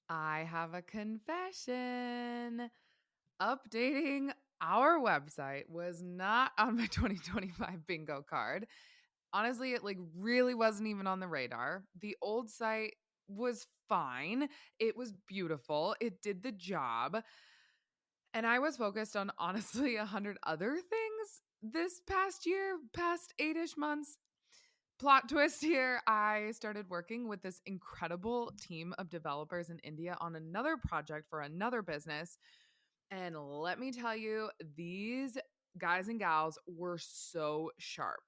I have a confession. Updating our website was not on my 2025 bingo card. Honestly, it really wasn't even on the radar. The old site was fine. It was beautiful. It did the job. And I was focused on honestly 100 other things this past year, past 8-ish months. Plot twist here, I started working with this incredible team of developers in India on another project for another business. And let me tell you, these guys and gals were so sharp.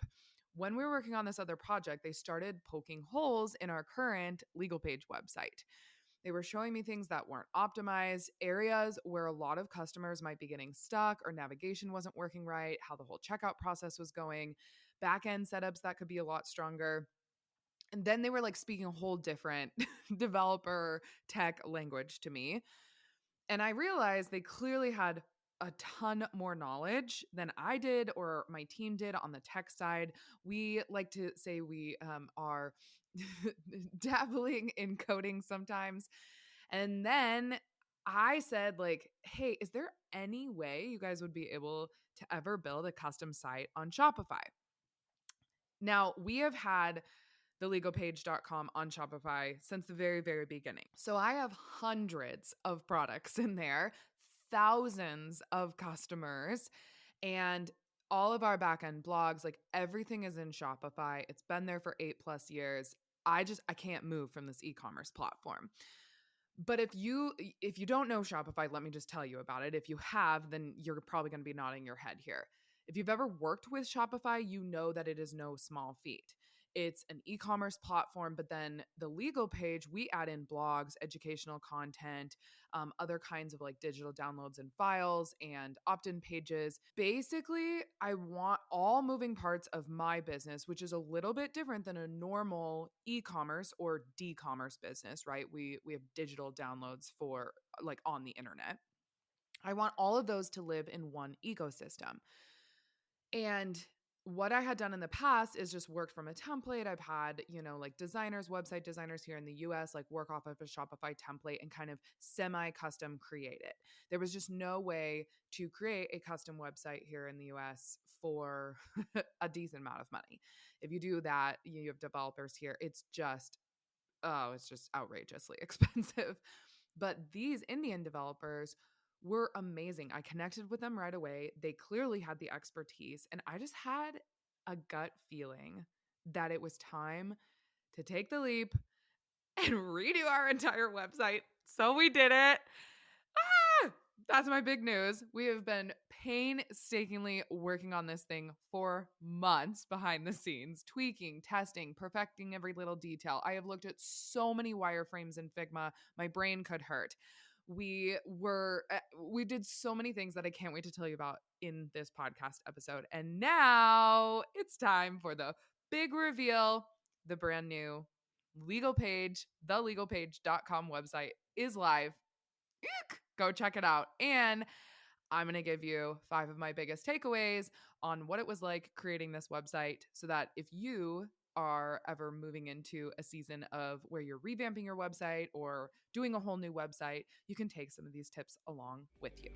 When we were working on this other project, they started poking holes in our current legal page website. They were showing me things that weren't optimized, areas where a lot of customers might be getting stuck or navigation wasn't working right, how the whole checkout process was going, back end setups that could be a lot stronger. And then they were speaking a whole different developer tech language to me. And I realized they clearly had a ton more knowledge than I did or my team did on the tech side. We like to say we are dabbling in coding sometimes. And then I said, hey, is there any way you guys would be able to ever build a custom site on Shopify? Now, we have had thelegalpage.com on Shopify since the very, very beginning. So I have hundreds of products in there, thousands of customers, and all of our backend blogs, everything is in Shopify. It's been there for 8+ years. I can't move from this e-commerce platform. But if you don't know Shopify, let me just tell you about it. If you have, then you're probably going to be nodding your head here. If you've ever worked with Shopify, you know that it is no small feat. It's an e-commerce platform, but then the legal page, we add in blogs, educational content, other kinds of digital downloads and files and opt-in pages. Basically, I want all moving parts of my business, which is a little bit different than a normal e-commerce or d-commerce business, right? We have digital downloads for on the internet. I want all of those to live in one ecosystem. And what I had done in the past is just worked from a template. I've had, designers, website designers here in the US, work off of a Shopify template and kind of semi-custom create it. There was just no way to create a custom website here in the US for a decent amount of money. If you do that, you have developers here. It's just outrageously expensive. But these Indian developers were amazing. I connected with them right away. They clearly had the expertise, and I just had a gut feeling that it was time to take the leap and redo our entire website. So we did it. That's my big news. We have been painstakingly working on this thing for months behind the scenes, tweaking, testing, perfecting every little detail. I have looked at so many wireframes in Figma, my brain could hurt. We did so many things that I can't wait to tell you about in this podcast episode. And now it's time for the big reveal. The brand new legal page, thelegalpage.com website is live. Eek! Go check it out. And I'm going to give you 5 of my biggest takeaways on what it was like creating this website so that if you are ever moving into a season of where you're revamping your website or doing a whole new website, you can take some of these tips along with you.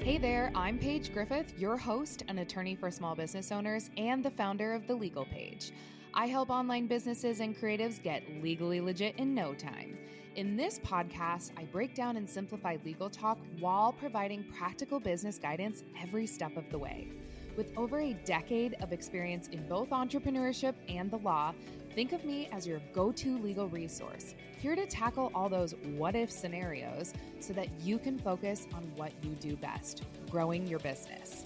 Hey there, I'm Paige Griffith, your host, an attorney for small business owners, and the founder of The Legal Page. I help online businesses and creatives get legally legit in no time. In this podcast, I break down and simplify legal talk while providing practical business guidance every step of the way. With over a decade of experience in both entrepreneurship and the law, think of me as your go-to legal resource, here to tackle all those what-if scenarios so that you can focus on what you do best, growing your business.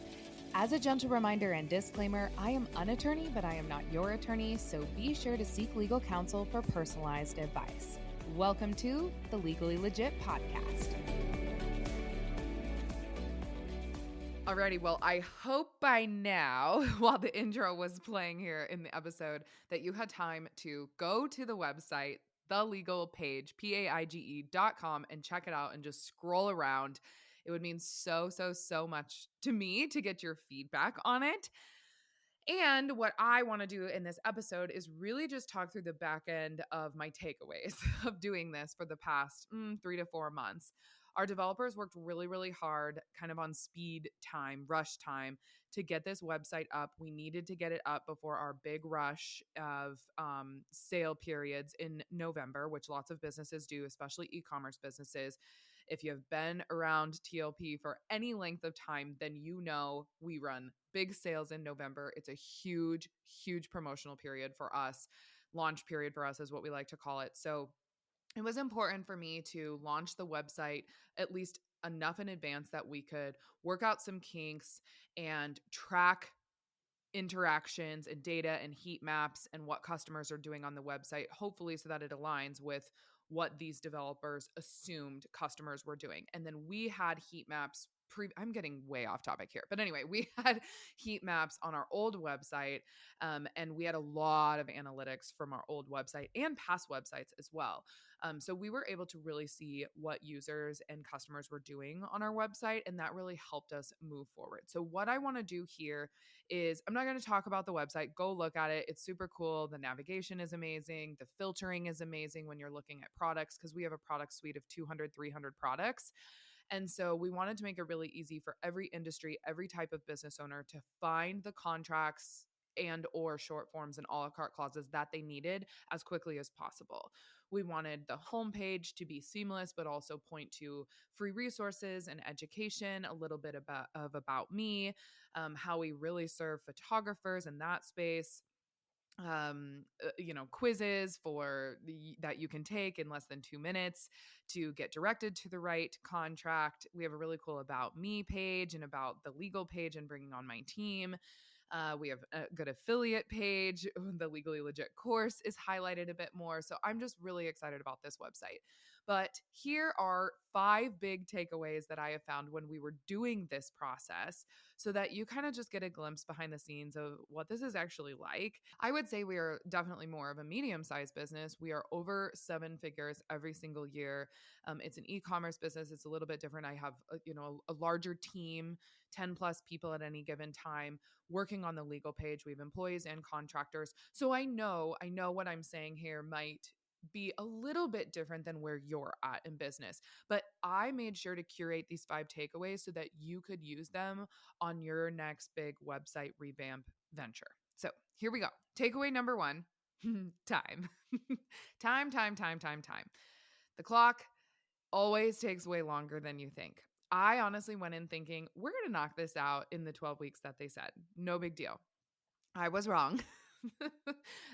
As a gentle reminder and disclaimer, I am an attorney, but I am not your attorney, so be sure to seek legal counsel for personalized advice. Welcome to the Legally Legit podcast. Alrighty, well, I hope by now, while the intro was playing here in the episode, that you had time to go to the website, the legal page, paige.com, and check it out and just scroll around. It would mean so much to me to get your feedback on it. And what I want to do in this episode is really just talk through the back end of my takeaways of doing this for the past 3 to 4 months. Our developers worked really, really hard, kind of on speed time, rush time, to get this website up. We needed to get it up before our big rush of sale periods in November, which lots of businesses do, especially e-commerce businesses. If you have been around TLP for any length of time, then you know we run big sales in November. It's a huge, huge promotional period for us. Launch period for us is what we like to call it. So it was important for me to launch the website at least enough in advance that we could work out some kinks and track interactions and data and heat maps and what customers are doing on the website, hopefully so that it aligns with what these developers assumed customers were doing. And then we had heat maps. I'm getting way off topic here. But anyway, we had heat maps on our old website, and we had a lot of analytics from our old website and past websites as well. So we were able to really see what users and customers were doing on our website, and that really helped us move forward. So what I want to do here is I'm not going to talk about the website. Go look at it. It's super cool. The navigation is amazing. The filtering is amazing when you're looking at products, because we have a product suite of 200, 300 products. And so we wanted to make it really easy for every industry, every type of business owner to find the contracts and or short forms and a la carte clauses that they needed as quickly as possible. We wanted the homepage to be seamless, but also point to free resources and education, a little bit about me, how we really serve photographers in that space, quizzes that you can take in less than 2 minutes to get directed to the right contract. We have a really cool about me page and about the legal page and bringing on my team. We have a good affiliate page. The Legally Legit course is highlighted a bit more. So I'm just really excited about this website. But here are 5 big takeaways that I have found when we were doing this process, so that you kind of just get a glimpse behind the scenes of what this is actually like. I would say we are definitely more of a medium-sized business. We are over 7 figures every single year. It's an e-commerce business. It's a little bit different. I have a larger team, 10 plus people at any given time working on the legal page. We have employees and contractors. So I know what I'm saying here might be a little bit different than where you're at in business. But I made sure to curate these 5 takeaways so that you could use them on your next big website revamp venture. So here we go. Takeaway number 1, time. Time. The clock always takes way longer than you think. I honestly went in thinking, we're going to knock this out in the 12 weeks that they said. No big deal. I was wrong.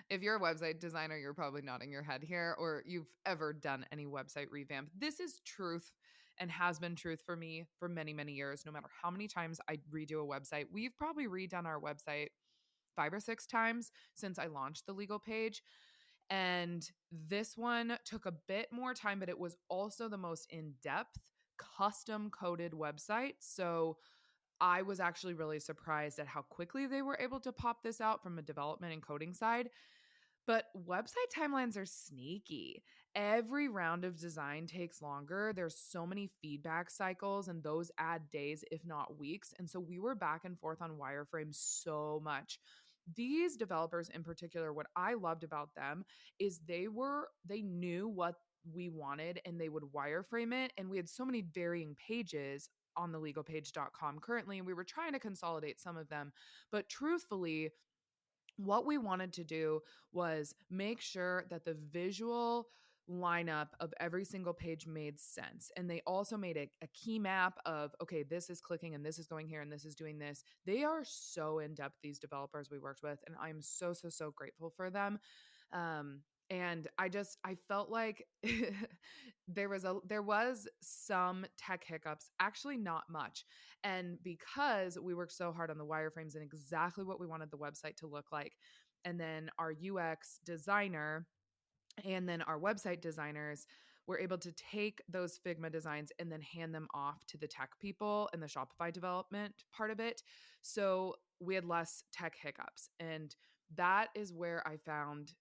If you're a website designer, you're probably nodding your head here, or you've ever done any website revamp. This is truth and has been truth for me for many, many years. No matter how many times I redo a website, we've probably redone our website 5 or 6 times since I launched the legal page. And this one took a bit more time, but it was also the most in-depth, custom coded website. So I was actually really surprised at how quickly they were able to pop this out from a development and coding side. But website timelines are sneaky. Every round of design takes longer. There's so many feedback cycles, and those add days, if not weeks. And so we were back and forth on wireframes so much. These developers in particular, what I loved about them is they knew what we wanted and they would wireframe it. And we had so many varying pages on the legalpage.com currently, and we were trying to consolidate some of them. But truthfully, what we wanted to do was make sure that the visual lineup of every single page made sense. And they also made a key map of, okay, this is clicking and this is going here and this is doing this. They are so in depth, these developers we worked with, and I'm so, so, so grateful for them. And I felt like there was some tech hiccups, actually not much. And because we worked so hard on the wireframes and exactly what we wanted the website to look like, and then our UX designer and then our website designers were able to take those Figma designs and then hand them off to the tech people and the Shopify development part of it. So we had less tech hiccups. And that is where I found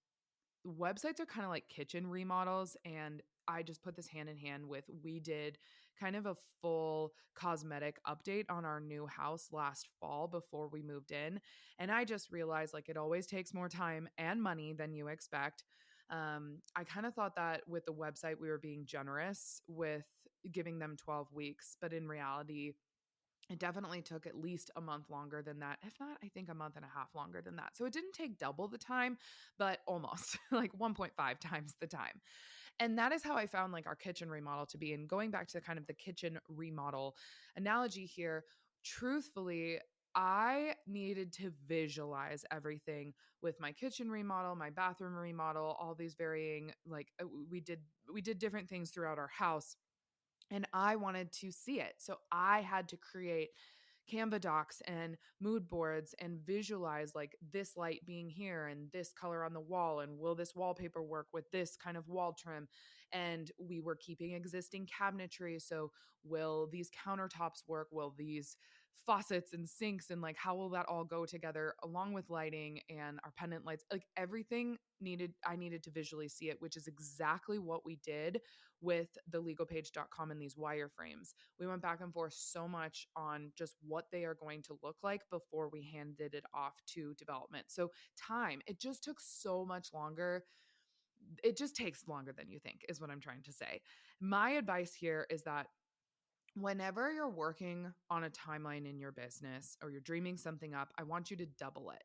websites are kind of like kitchen remodels, and I just put this hand in hand with, we did kind of a full cosmetic update on our new house last fall before we moved in. And I just realized like it always takes more time and money than you expect. I kind of thought that with the website, we were being generous with giving them 12 weeks, but in reality, it definitely took at least a month longer than that. If not, I think a month and a half longer than that. So it didn't take double the time, but almost like 1.5 times the time. And that is how I found like our kitchen remodel to be. And going back to kind of the kitchen remodel analogy here, truthfully, I needed to visualize everything with my kitchen remodel, my bathroom remodel, all these varying like we did different things throughout our house, and I wanted to see it. So I had to create Canva docs and mood boards and visualize like this light being here and this color on the wall. And will this wallpaper work with this kind of wall trim? And we were keeping existing cabinetry. So will these countertops work? Will these faucets and sinks, and like how will that all go together along with lighting and our pendant lights? Like everything I needed to visually see it, which is exactly what we did with the legalpage.com and these wireframes. We went back and forth so much on just what they are going to look like before we handed it off to development. So time, it just took so much longer. It just takes longer than you think, is what I'm trying to say. My advice here is that whenever you're working on a timeline in your business or you're dreaming something up, I want you to double it.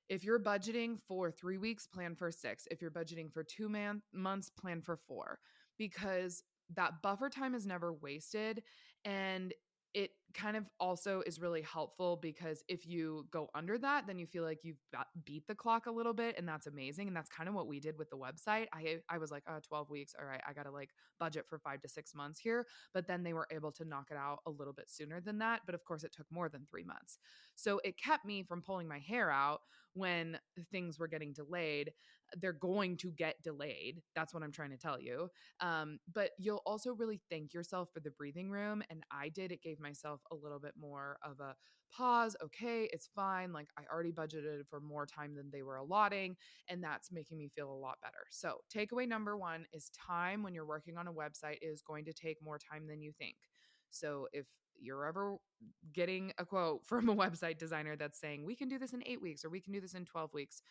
If you're budgeting for 3 weeks, plan for 6. If you're budgeting for 2 months, plan for 4, because that buffer time is never wasted. And it kind of also is really helpful because if you go under that, then you feel like you've beat the clock a little bit. And that's amazing. And that's kind of what we did with the website. I was like, 12 weeks. All right, I got to like budget for 5 to 6 months here. But then they were able to knock it out a little bit sooner than that. But of course, it took more than 3 months. So it kept me from pulling my hair out when things were getting delayed. They're going to get delayed. That's what I'm trying to tell you. But you'll also really thank yourself for the breathing room. And I did. It gave myself a little bit more of a pause. Okay, it's fine. Like I already budgeted for more time than they were allotting. And that's making me feel a lot better. So takeaway number 1 is time when you're working on a website is going to take more time than you think. So if you're ever getting a quote from a website designer that's saying, we can do this in 8 weeks or we can do this in 12 weeks,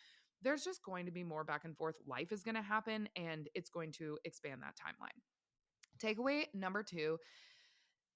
there's just going to be more back and forth. Life is going to happen and it's going to expand that timeline. Takeaway number 2,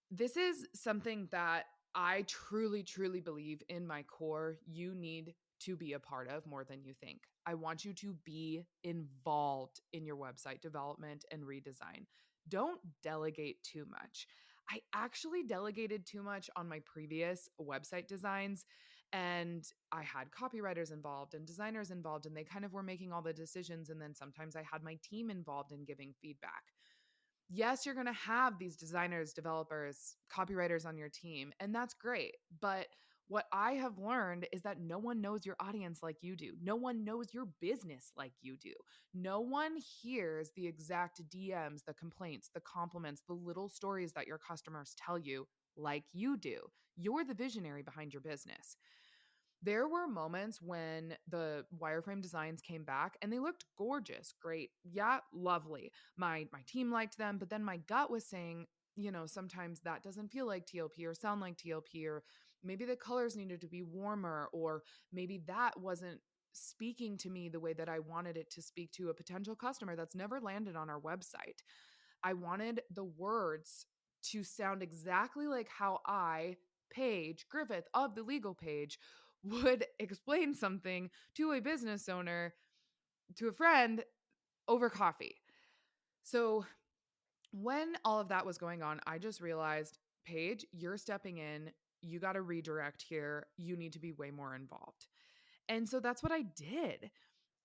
this is something that I truly, truly believe in my core you need to be a part of more than you think. I want you to be involved in your website development and redesign. Don't delegate too much. I actually delegated too much on my previous website designs, and I had copywriters involved and designers involved, and they kind of were making all the decisions. And then sometimes I had my team involved in giving feedback. Yes, you're going to have these designers, developers, copywriters on your team, and that's great. But what I have learned is that no one knows your audience like you do. No one knows your business like you do. No one hears the exact DMs, the complaints, the compliments, the little stories that your customers tell you like you do. You're the visionary behind your business. There were moments when the wireframe designs came back and they looked gorgeous, great. Yeah, lovely. My team liked them, but then my gut was saying, sometimes that doesn't feel like TLP or sound like TLP, or maybe the colors needed to be warmer, or maybe that wasn't speaking to me the way that I wanted it to speak to a potential customer that's never landed on our website. I wanted the words to sound exactly like how I, Paige Griffith of the Legal Page, would explain something to a business owner, to a friend, over coffee. So when all of that was going on, I just realized, Paige, you're stepping in. You got to redirect here. You need to be way more involved. And so that's what I did.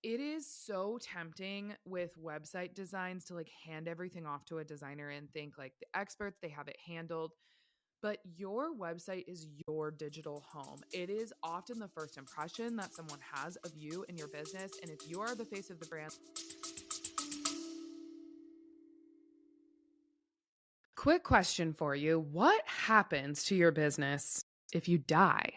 It is so tempting with website designs to like hand everything off to a designer and think like the experts, they have it handled. But your website is your digital home. It is often the first impression that someone has of you and your business. And if you are the face of the brand, quick question for you. What happens to your business if you die?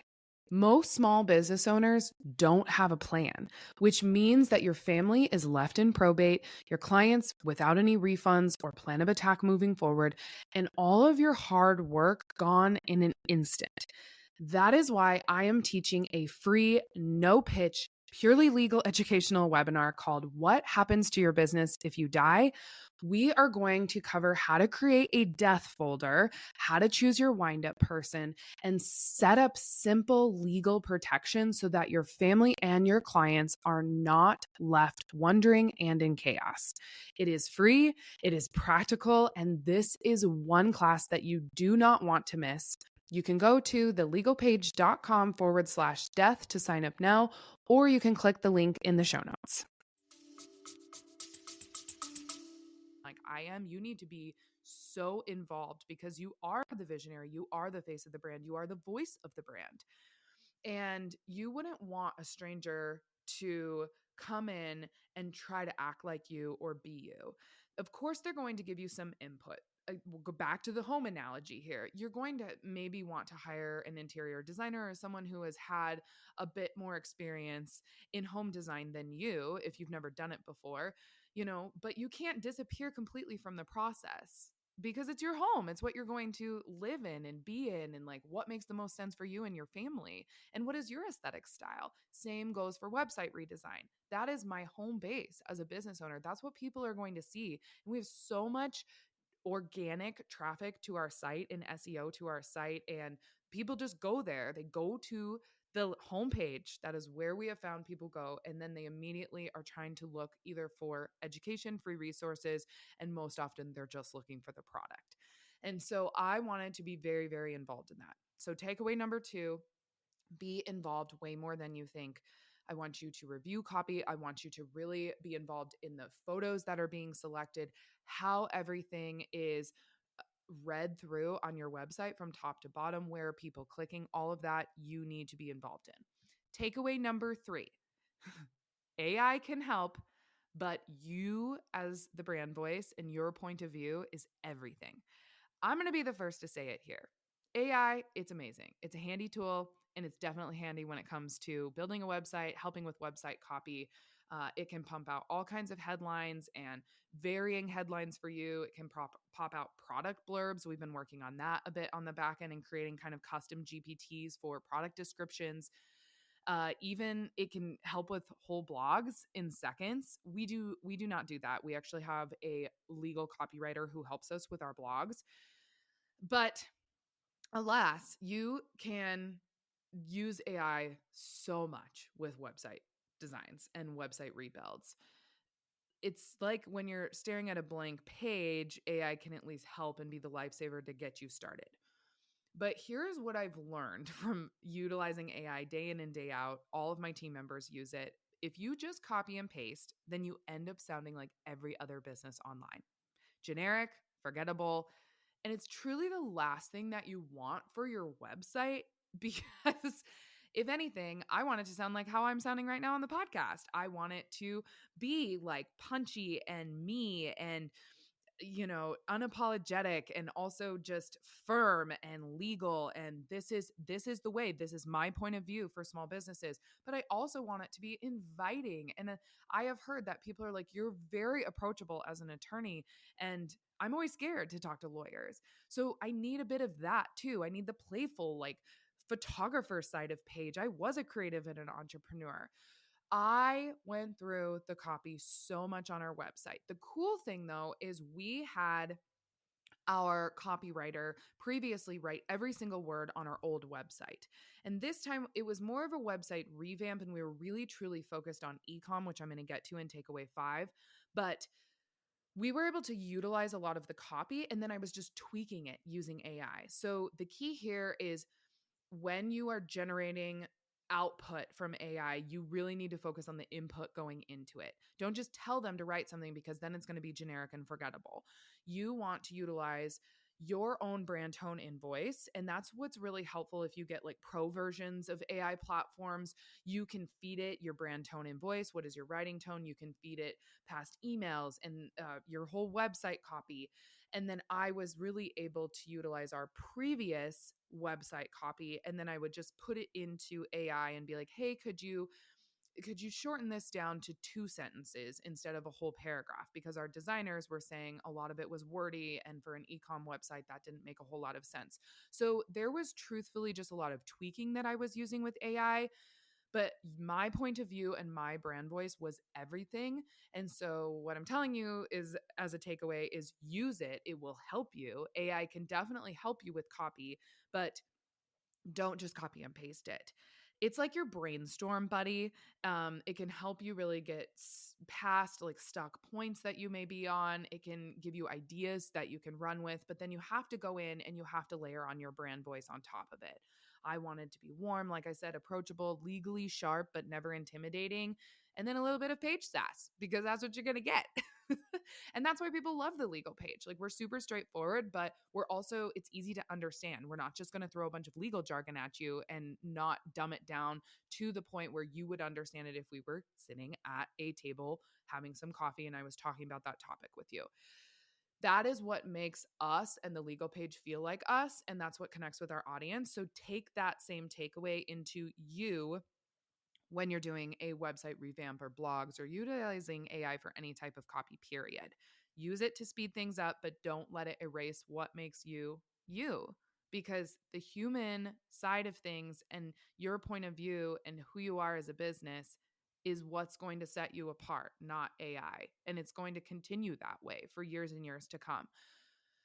Most small business owners don't have a plan, which means that your family is left in probate, your clients without any refunds or plan of attack moving forward, and all of your hard work gone in an instant. That is why I am teaching a free, no pitch, purely legal educational webinar called What Happens to Your Business If You Die? We are going to cover how to create a death folder, how to choose your wind up person, and set up simple legal protection so that your family and your clients are not left wondering and in chaos. It is free, it is practical, and this is one class that you do not want to miss. You can go to thelegalpage.com/death to sign up now, or you can click the link in the show notes. Like I am, you need to be so involved because you are the visionary, you are the face of the brand, you are the voice of the brand. And you wouldn't want a stranger to come in and try to act like you or be you. Of course, they're going to give you some input. We'll go back to the home analogy here. You're going to maybe want to hire an interior designer or someone who has had a bit more experience in home design than you if you've never done it before, but you can't disappear completely from the process because it's your home. It's what you're going to live in and be in, and like what makes the most sense for you and your family. And what is your aesthetic style? Same goes for website redesign. That is my home base as a business owner. That's what people are going to see. And we have so much organic traffic to our site and SEO to our site, and people just go there. They go to the homepage. That is where we have found people go. And then they immediately are trying to look either for education, free resources, and most often they're just looking for the product. And so I wanted to be very, very involved in that. So takeaway number 2, be involved way more than you think. I want you to review copy. I want you to really be involved in the photos that are being selected, how everything is read through on your website from top to bottom, where are people clicking, all of that you need to be involved in. Takeaway number 3, AI can help, but you as the brand voice and your point of view is everything. I'm going to be the first to say it here. AI, it's amazing. It's a handy tool, and it's definitely handy when it comes to building a website, helping with website copy. It can pump out all kinds of headlines and varying headlines for you. It can pop out product blurbs. We've been working on that a bit on the back end and creating kind of custom GPTs for product descriptions. Even it can help with whole blogs in seconds. We do not do that. We actually have a legal copywriter who helps us with our blogs. But alas, you can use AI so much with website designs and website rebuilds. It's like when you're staring at a blank page, AI can at least help and be the lifesaver to get you started. But here's what I've learned from utilizing AI day in and day out. All of my team members use it. If you just copy and paste, then you end up sounding like every other business online. Generic, forgettable, and it's truly the last thing that you want for your website because if anything, I want it to sound like how I'm sounding right now on the podcast. I want it to be like punchy and me and unapologetic and also just firm and legal, and this is the way, this is my point of view for small businesses. But I also want it to be inviting, and I have heard that people are like, you're very approachable as an attorney, and I'm always scared to talk to lawyers. So I need a bit of that too. I need the playful, like, photographer side of Paige. I was a creative and an entrepreneur. I went through the copy so much on our website. The cool thing though is we had our copywriter previously write every single word on our old website. And this time it was more of a website revamp, and we were really truly focused on ecom, which I'm going to get to in takeaway 5. But we were able to utilize a lot of the copy, and then I was just tweaking it using AI. So the key here is when you are generating output from AI, you really need to focus on the input going into it. Don't just tell them to write something because then it's going to be generic and forgettable. You want to utilize your own brand tone and voice. And that's what's really helpful if you get like pro versions of AI platforms. You can feed it your brand tone and voice. What is your writing tone? You can feed it past emails and your whole website copy. And then I was really able to utilize our previous website copy. And then I would just put it into AI and be like, hey, could you shorten this down to 2 sentences instead of a whole paragraph? Because our designers were saying a lot of it was wordy, and for an e-com website, that didn't make a whole lot of sense. So there was truthfully just a lot of tweaking that I was using with AI, but my point of view and my brand voice was everything. And so what I'm telling you is, as a takeaway, is use it. It will help you. AI can definitely help you with copy, but don't just copy and paste it. It's like your brainstorm buddy. It can help you really get past like stuck points that you may be on. It can give you ideas that you can run with, but then you have to go in and you have to layer on your brand voice on top of it. I wanted to be warm, like I said, approachable, legally sharp, but never intimidating. And then a little bit of Paige sass, because that's what you're going to get. And that's why people love the legal page. Like, we're super straightforward, but we're also, it's easy to understand. We're not just going to throw a bunch of legal jargon at you and not dumb it down to the point where you would understand it if we were sitting at a table having some coffee and I was talking about that topic with you. That is what makes us and the legal page feel like us. And that's what connects with our audience. So take that same takeaway into you when you're doing a website revamp or blogs or utilizing AI for any type of copy, period. Use it to speed things up, but don't let it erase what makes you you. Because the human side of things and your point of view and who you are as a business is what's going to set you apart, not AI. And it's going to continue that way for years and years to come.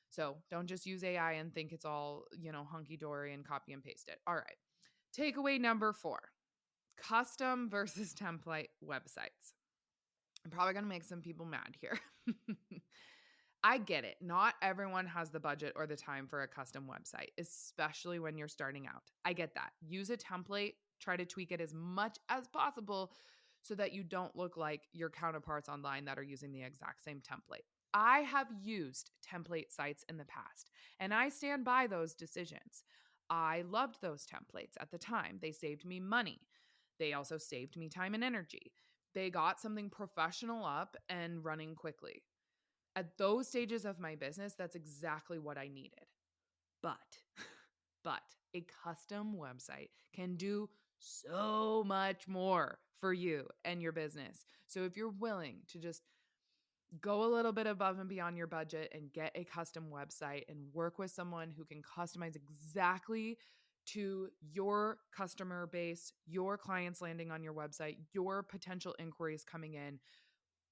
So don't just use AI and think it's all, hunky dory and copy and paste it. All right. Takeaway number 4: custom versus template websites. I'm probably going to make some people mad here. I get it. Not everyone has the budget or the time for a custom website, especially when you're starting out. I get that. Use a template, try to tweak it as much as possible so that you don't look like your counterparts online that are using the exact same template. I have used template sites in the past, and I stand by those decisions. I loved those templates at the time. They saved me money. They also saved me time and energy. They got something professional up and running quickly. At those stages of my business, that's exactly what I needed. But, but a custom website can do so much more for you and your business. So if you're willing to just go a little bit above and beyond your budget and get a custom website and work with someone who can customize exactly to your customer base, your clients landing on your website, your potential inquiries coming in,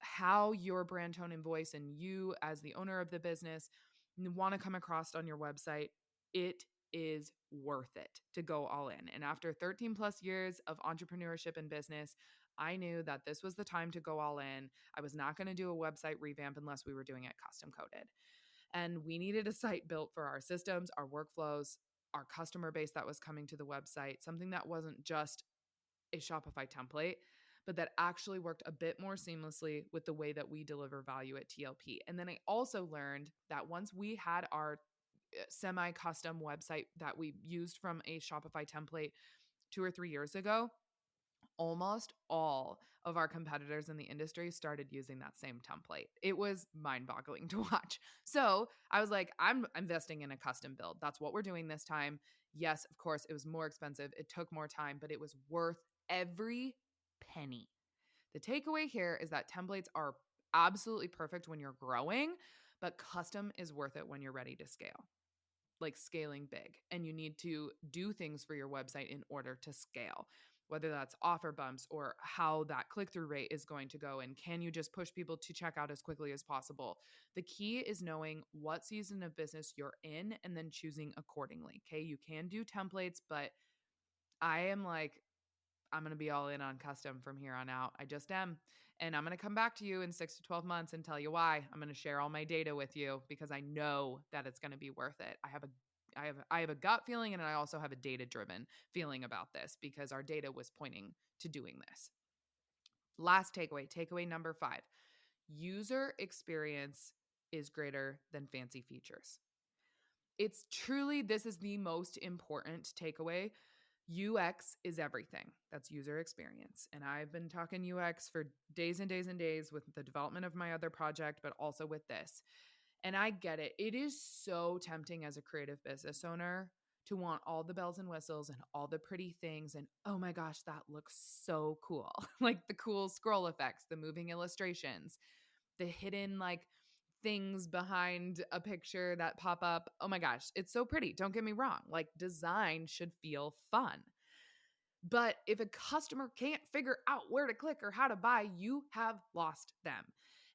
how your brand tone and voice and you as the owner of the business want to come across on your website, it is worth it to go all in. And after 13 plus years of entrepreneurship and business, I knew that this was the time to go all in. I was not going to do a website revamp unless we were doing it custom coded. And we needed a site built for our systems, our workflows, our customer base that was coming to the website, something that wasn't just a Shopify template, but that actually worked a bit more seamlessly with the way that we deliver value at TLP. And then I also learned that once we had our semi-custom website that we used from a Shopify template 2 or 3 years ago, almost all of our competitors in the industry started using that same template. It was mind-boggling to watch. So I was like, I'm investing in a custom build. That's what we're doing this time. Yes, of course, it was more expensive. It took more time, but it was worth every penny. The takeaway here is that templates are absolutely perfect when you're growing, but custom is worth it when you're ready to scale, like scaling big. And you need to do things for your website in order to scale, whether that's offer bumps or how that click-through rate is going to go. And can you just push people to check out as quickly as possible? The key is knowing what season of business you're in and then choosing accordingly. Okay. You can do templates, but I am like, I'm going to be all in on custom from here on out. I just am. And I'm going to come back to you in 6 to 12 months and tell you why. I'm going to share all my data with you because I know that it's going to be worth it. I have a gut feeling, and I also have a data-driven feeling about this because our data was pointing to doing this. Last takeaway number 5. User experience is greater than fancy features. It's truly, this is the most important takeaway. UX is everything. That's user experience. And I've been talking UX for days and days and days with the development of my other project, but also with this. And I get it. It is so tempting as a creative business owner to want all the bells and whistles and all the pretty things. And oh my gosh, that looks so cool. Like the cool scroll effects, the moving illustrations, the hidden like things behind a picture that pop up. Oh my gosh, it's so pretty. Don't get me wrong. Like design should feel fun. But if a customer can't figure out where to click or how to buy, you have lost them.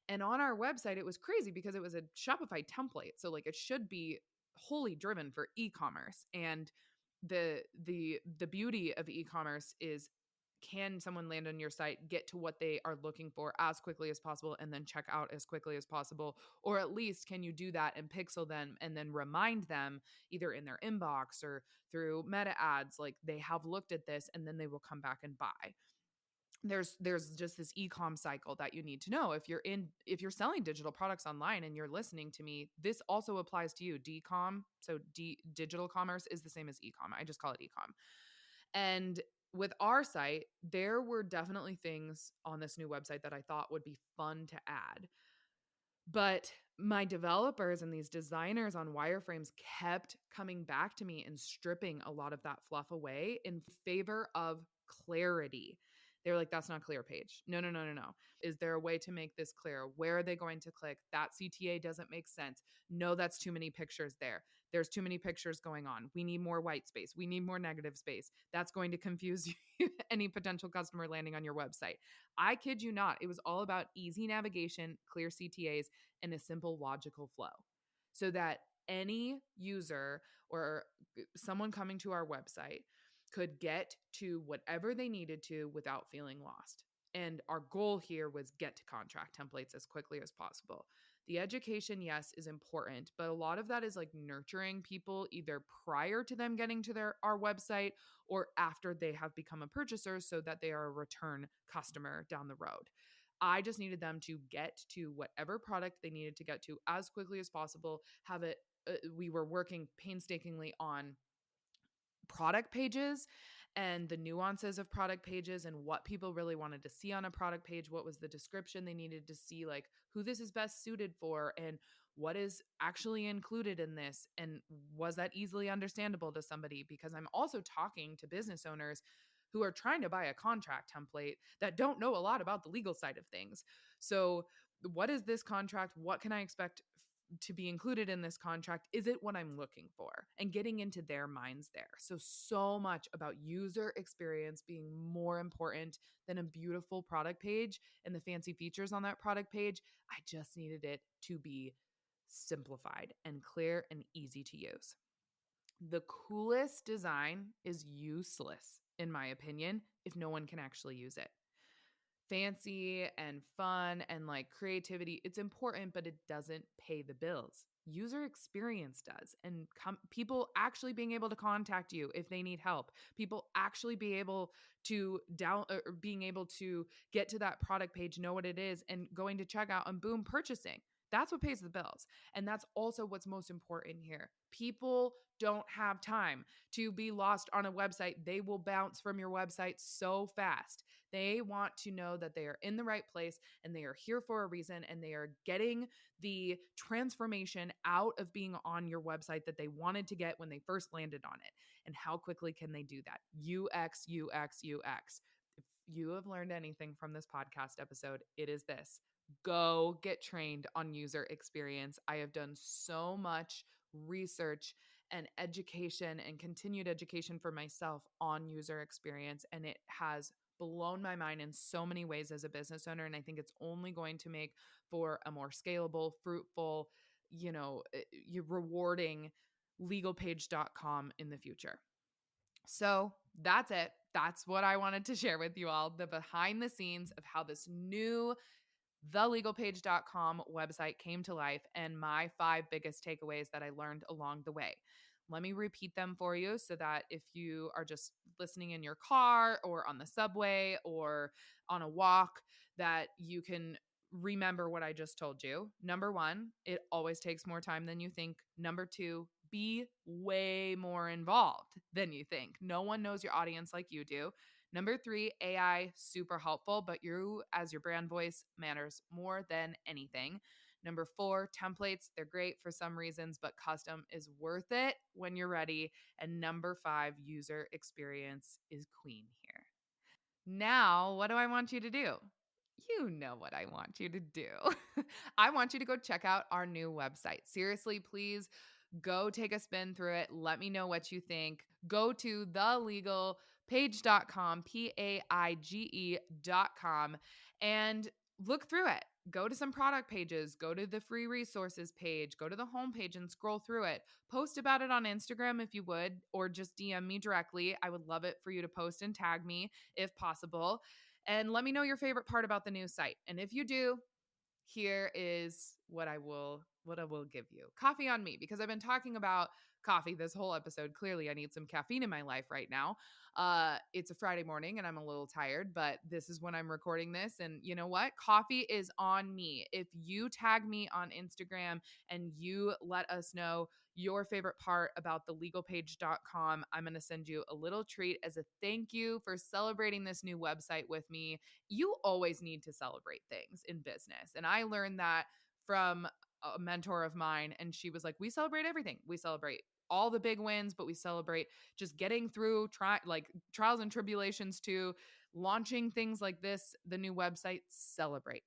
And on our website, it was crazy because it was a Shopify template. So like it should be wholly driven for e-commerce. And the beauty of e-commerce is, can someone land on your site, get to what they are looking for as quickly as possible, and then check out as quickly as possible? Or at least can you do that and pixel them and then remind them either in their inbox or through meta ads, like they have looked at this and then they will come back and buy. There's just this e-com cycle that you need to know. If you're selling digital products online and you're listening to me, this also applies to you. Decom, so digital commerce is the same as e-com. I just call it e-com. And with our site, there were definitely things on this new website that I thought would be fun to add. But my developers and these designers on wireframes kept coming back to me and stripping a lot of that fluff away in favor of clarity. They were like, that's not clear, Paige. No, no, no, no, no. Is there a way to make this clear? Where are they going to click? That CTA doesn't make sense. No, that's too many pictures there. There's too many pictures going on. We need more white space. We need more negative space. That's going to confuse any potential customer landing on your website. I kid you not. It was all about easy navigation, clear CTAs, and a simple logical flow so that any user or someone coming to our website could get to whatever they needed to without feeling lost. And our goal here was get to contract templates as quickly as possible. The education, yes, is important, but a lot of that is like nurturing people either prior to them getting to our website or after they have become a purchaser so that they are a return customer down the road. I just needed them to get to whatever product they needed to get to as quickly as possible. Have it. We were working painstakingly on product pages and the nuances of product pages and what people really wanted to see on a product page. What was the description they needed to see, like who this is best suited for and what is actually included in this. And was that easily understandable to somebody? Because I'm also talking to business owners who are trying to buy a contract template that don't know a lot about the legal side of things. So what is this contract? What can I expect to be included in this contract? Is it what I'm looking for? And getting into their minds there. So much about user experience being more important than a beautiful product page and the fancy features on that product page. I just needed it to be simplified and clear and easy to use. The coolest design is useless, in my opinion, if no one can actually use it. Fancy and fun and like creativity, it's important, but it doesn't pay the bills. User experience does. And people actually being able to contact you if they need help, people actually be able to being able to get to that product page, know what it is, and going to checkout and boom, purchasing. That's what pays the bills. And that's also what's most important here. People don't have time to be lost on a website. They will bounce from your website so fast. They want to know that they are in the right place and they are here for a reason and they are getting the transformation out of being on your website that they wanted to get when they first landed on it. And how quickly can they do that? UX, UX, UX. If you have learned anything from this podcast episode, it is this. Go get trained on user experience. I have done so much research and education and continued education for myself on user experience, and it has blown my mind in so many ways as a business owner. And I think it's only going to make for a more scalable, fruitful, rewarding legalpage.com in the future. So that's it. That's what I wanted to share with you all, the behind the scenes of how this new thelegalpage.com website came to life and my 5 biggest takeaways that I learned along the way. Let me repeat them for you so that if you are just listening in your car or on the subway or on a walk, that you can remember what I just told you. Number 1, it always takes more time than you think. Number 2, be way more involved than you think. No one knows your audience like you do. Number 3, AI, super helpful, but you as your brand voice matters more than anything. Number 4, templates, they're great for some reasons, but custom is worth it when you're ready. And number 5, user experience is queen here. Now, what do I want you to do? You know what I want you to do. I want you to go check out our new website. Seriously, please go take a spin through it. Let me know what you think. Go to thelegalpaige.com, paige.com, and look through it. Go to some product pages, go to the free resources page, go to the homepage and scroll through it. Post about it on Instagram if you would, or just DM me directly. I would love it for you to post and tag me if possible. And let me know your favorite part about the new site. And if you do, here is what I will give you. Coffee on me, because I've been talking about coffee this whole episode. Clearly, I need some caffeine in my life right now. It's a Friday morning and I'm a little tired, but this is when I'm recording this. And you know what? Coffee is on me. If you tag me on Instagram and you let us know your favorite part about thelegalpage.com, I'm going to send you a little treat as a thank you for celebrating this new website with me. You always need to celebrate things in business. And I learned that from a mentor of mine, and she was like, we celebrate everything. We celebrate all the big wins, but we celebrate just getting through trials and tribulations to launching things like this, the new website. Celebrate.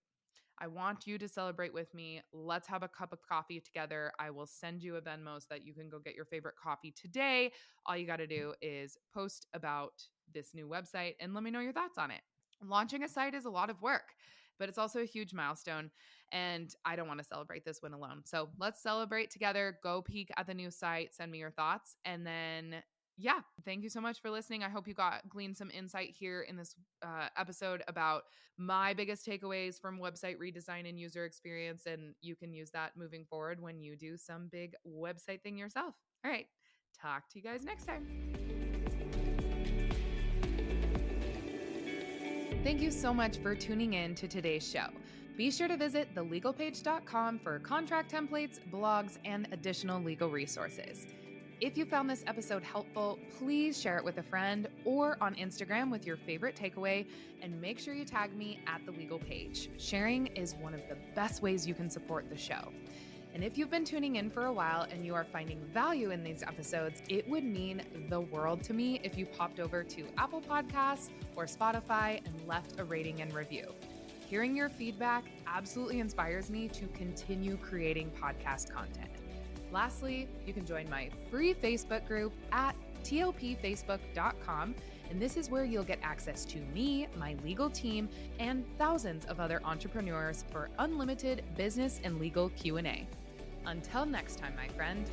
I want you to celebrate with me. Let's have a cup of coffee together. I will send you a Venmo so that you can go get your favorite coffee today. All you got to do is post about this new website and let me know your thoughts on it. Launching a site is a lot of work, but it's also a huge milestone, and I don't want to celebrate this win alone. So let's celebrate together. Go peek at the new site, send me your thoughts, and then yeah, thank you so much for listening. I hope you gleaned some insight here in this episode about my biggest takeaways from website redesign and user experience, and you can use that moving forward when you do some big website thing yourself. All right, talk to you guys next time. Thank you so much for tuning in to today's show. Be sure to visit thelegalpage.com for contract templates, blogs, and additional legal resources. If you found this episode helpful, please share it with a friend or on Instagram with your favorite takeaway, and make sure you tag me at The Legal Page. Sharing is one of the best ways you can support the show. And if you've been tuning in for a while and you are finding value in these episodes, it would mean the world to me if you popped over to Apple Podcasts or Spotify and left a rating and review. Hearing your feedback absolutely inspires me to continue creating podcast content. Lastly, you can join my free Facebook group at topfacebook.com, and this is where you'll get access to me, my legal team, and thousands of other entrepreneurs for unlimited business and legal Q&A. Until next time, my friend.